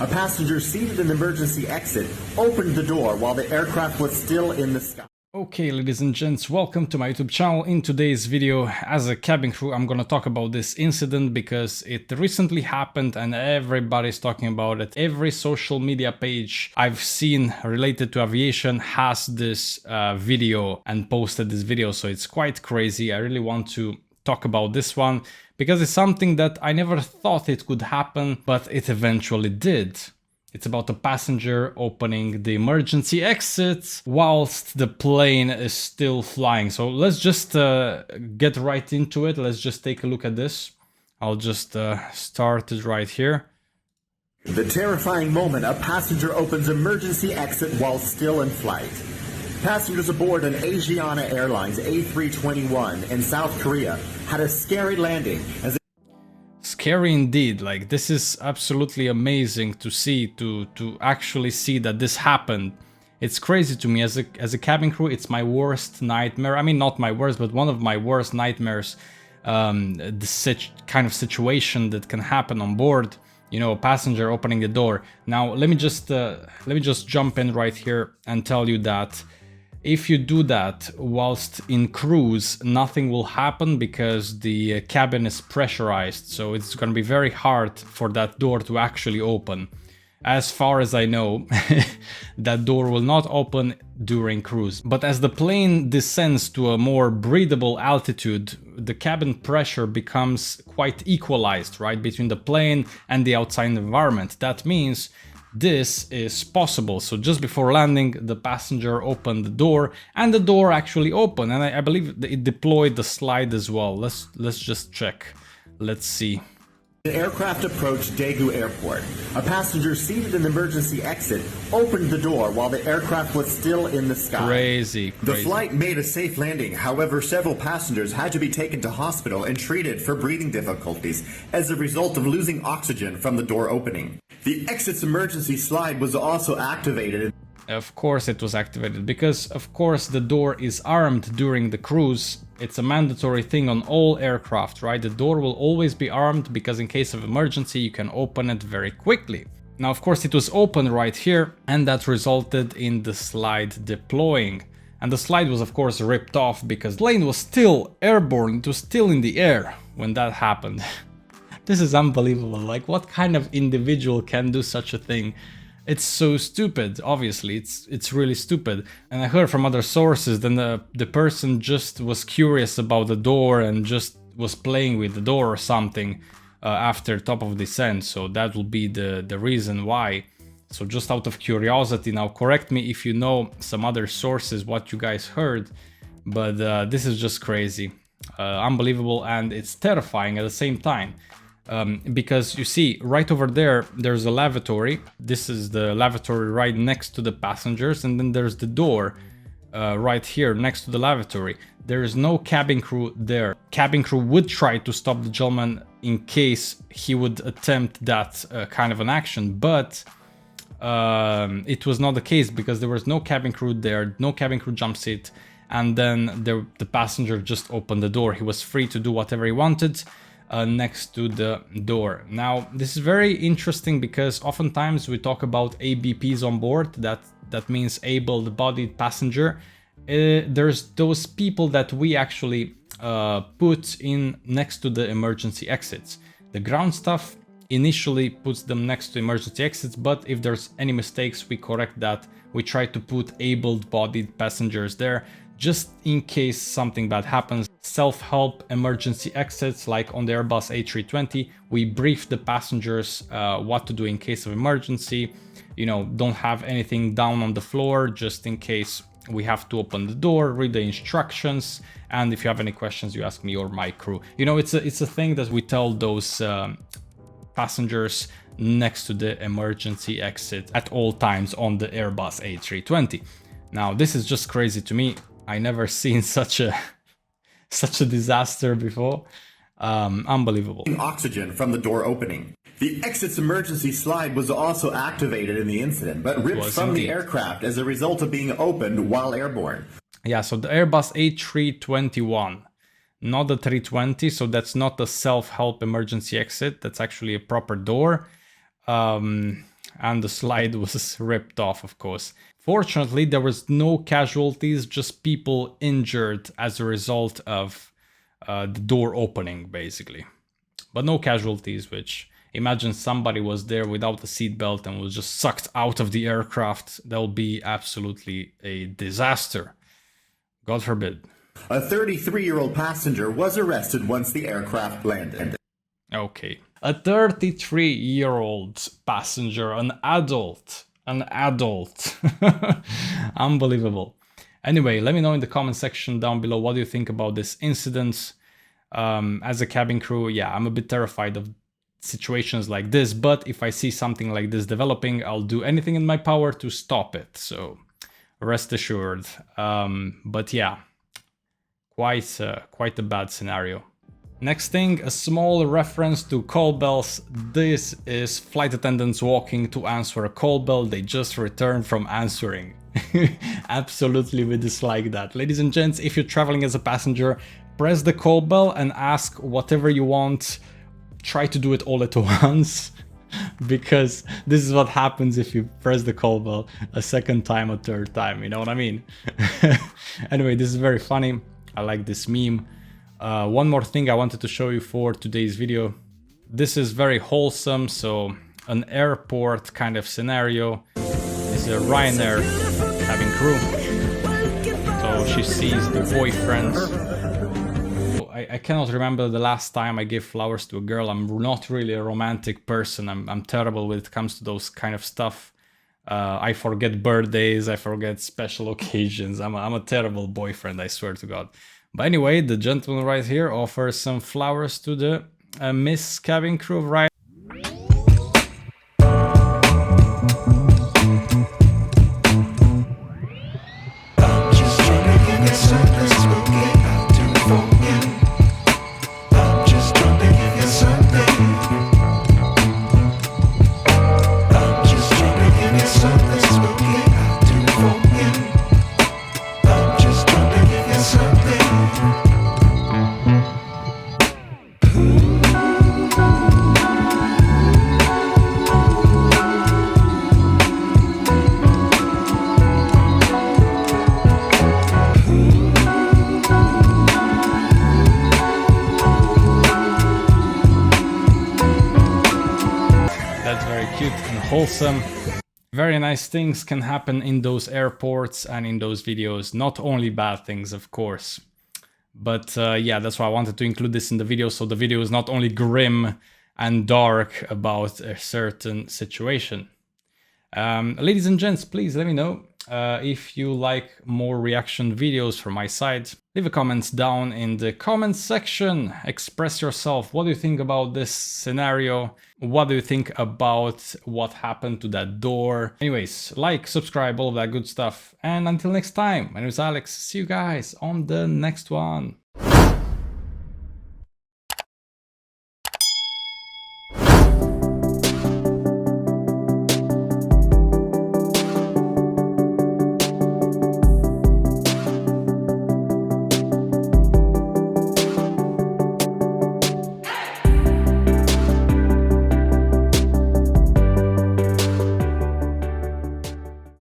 A passenger seated in the emergency exit opened the door while the aircraft was still in the sky. Okay, ladies and gents, welcome to my YouTube channel. In today's video, as a cabin crew, I'm gonna talk about this incident because it recently happened and everybody's talking about it. Every social media page I've seen related to aviation has this video and posted this video, so it's quite crazy. I really want to talk about this one because it's something that I never thought it could happen, but it eventually did. It's about a passenger opening the emergency exit whilst the plane is still flying. So let's just get right into it. Let's just take a look at this. I'll just start it right here. The terrifying moment a passenger opens emergency exit while still in flight. Passengers aboard an Asiana Airlines A321 in South Korea had a scary landing as Scary indeed. Like, this is absolutely amazing to see, to actually see that this happened. It's crazy to me as a cabin crew. It's my worst nightmare. I mean, not my worst, but one of my worst nightmares. This kind of situation that can happen on board. You know, a passenger opening the door. Now, let me just jump in right here and tell you that if you do that whilst in cruise, nothing will happen because the cabin is pressurized. So it's going to be very hard for that door to actually open. As far as I know, that door will not open during cruise. But as the plane descends to a more breathable altitude, the cabin pressure becomes quite equalized, right, between the plane and the outside environment. That means this is possible. So just before landing, the passenger opened the door and the door actually opened, and I believe it deployed the slide as well. Let's just check. Let's see. the aircraft approached Daegu Airport. A passenger seated in the emergency exit opened the door while the aircraft was still in the sky. Crazy. The flight made a safe landing. However, several passengers had to be taken to hospital and treated for breathing difficulties as a result of losing oxygen from the door opening. The exit's emergency slide was also activated. Of course it was activated, because of course the door is armed during the cruise. It's a mandatory thing on all aircraft, right? The door will always be armed because in case of emergency you can open it very quickly. Now of course it was open right here, and that resulted in the slide deploying. And the slide was of course ripped off because the plane was still airborne, it was still in the air when that happened. This is unbelievable. Like, what kind of individual can do such a thing? It's so stupid, obviously, it's really stupid. And I heard from other sources that the person just was curious about the door and just was playing with the door or something after top of descent, so that will be the reason why. So just out of curiosity, now correct me if you know some other sources what you guys heard, but this is just crazy, unbelievable, and it's terrifying at the same time. Because you see right over there, there's a lavatory. This is the lavatory right next to the passengers, and then there's the door right here next to the lavatory. There is no cabin crew there. Cabin crew would try to stop the gentleman in case he would attempt that kind of an action, but it was not the case because there was no cabin crew there, no cabin crew jump seat, and then the passenger just opened the door. He was free to do whatever he wanted next to the door. Now this is very interesting because oftentimes we talk about ABPs on board, that means able-bodied passenger. There's those people that we actually put in next to the emergency exits. The ground staff initially puts them next to emergency exits, but if there's any mistakes we correct that. We try to put able-bodied passengers there just in case something bad happens. Self-help emergency exits, like on the Airbus A320, we brief the passengers what to do in case of emergency. You know, don't have anything down on the floor just in case we have to open the door, read the instructions, and if you have any questions you ask me or my crew. You know, it's a thing that we tell those passengers next to the emergency exit at all times on the Airbus A320. Now this is just crazy to me. I never seen such a disaster before. Unbelievable. Oxygen from the door opening. The exit's emergency slide was also activated in the incident, but ripped from the aircraft as a result of being opened while airborne. Yeah, so the Airbus A321, not the 320, so that's not the self-help emergency exit, that's actually a proper door. and the slide was ripped off, of course. Fortunately, there was no casualties, just people injured as a result of the door opening, basically. But no casualties, which, imagine somebody was there without a seatbelt and was just sucked out of the aircraft. That will be absolutely a disaster. God forbid. A 33-year-old passenger was arrested once the aircraft landed. Okay. A 33-year-old passenger, an adult. Unbelievable. Anyway, let me know in the comment section down below what do you think about this incident. As a cabin crew, yeah, I'm a bit terrified of situations like this, but if I see something like this developing, I'll do anything in my power to stop it, so rest assured. But yeah, quite a bad scenario. Next thing, a small reference to call bells. This is flight attendants walking to answer a call bell they just returned from answering. Absolutely, we dislike that. Ladies and gents, if you're traveling as a passenger, press the call bell and ask whatever you want. Try to do it all at once, because this is what happens if you press the call bell a second time or third time, you know what I mean? Anyway, this is very funny. I like this meme. One more thing I wanted to show you for today's video. This is very wholesome, so an airport kind of scenario. This is a Ryanair cabin crew. So she sees the boyfriend. I cannot remember the last time I gave flowers to a girl. I'm not really a romantic person. I'm terrible when it comes to those kind of stuff. I forget birthdays, I forget special occasions. I'm a terrible boyfriend, I swear to God. But anyway, the gentleman right here offers some flowers to the Miss Cabin Crew of Ryanair. Cute and wholesome. Very nice things can happen in those airports and in those videos. Not only bad things, of course. But yeah, that's why I wanted to include this in the video, so the video is not only grim and dark about a certain situation. Ladies and gents, please let me know if you like more reaction videos from my side. Leave a comment down in the comments section. Express yourself. What do you think about this scenario? What do you think about what happened to that door? Anyways, like, subscribe, all of that good stuff. And until next time, my name is Alex. See you guys on the next one.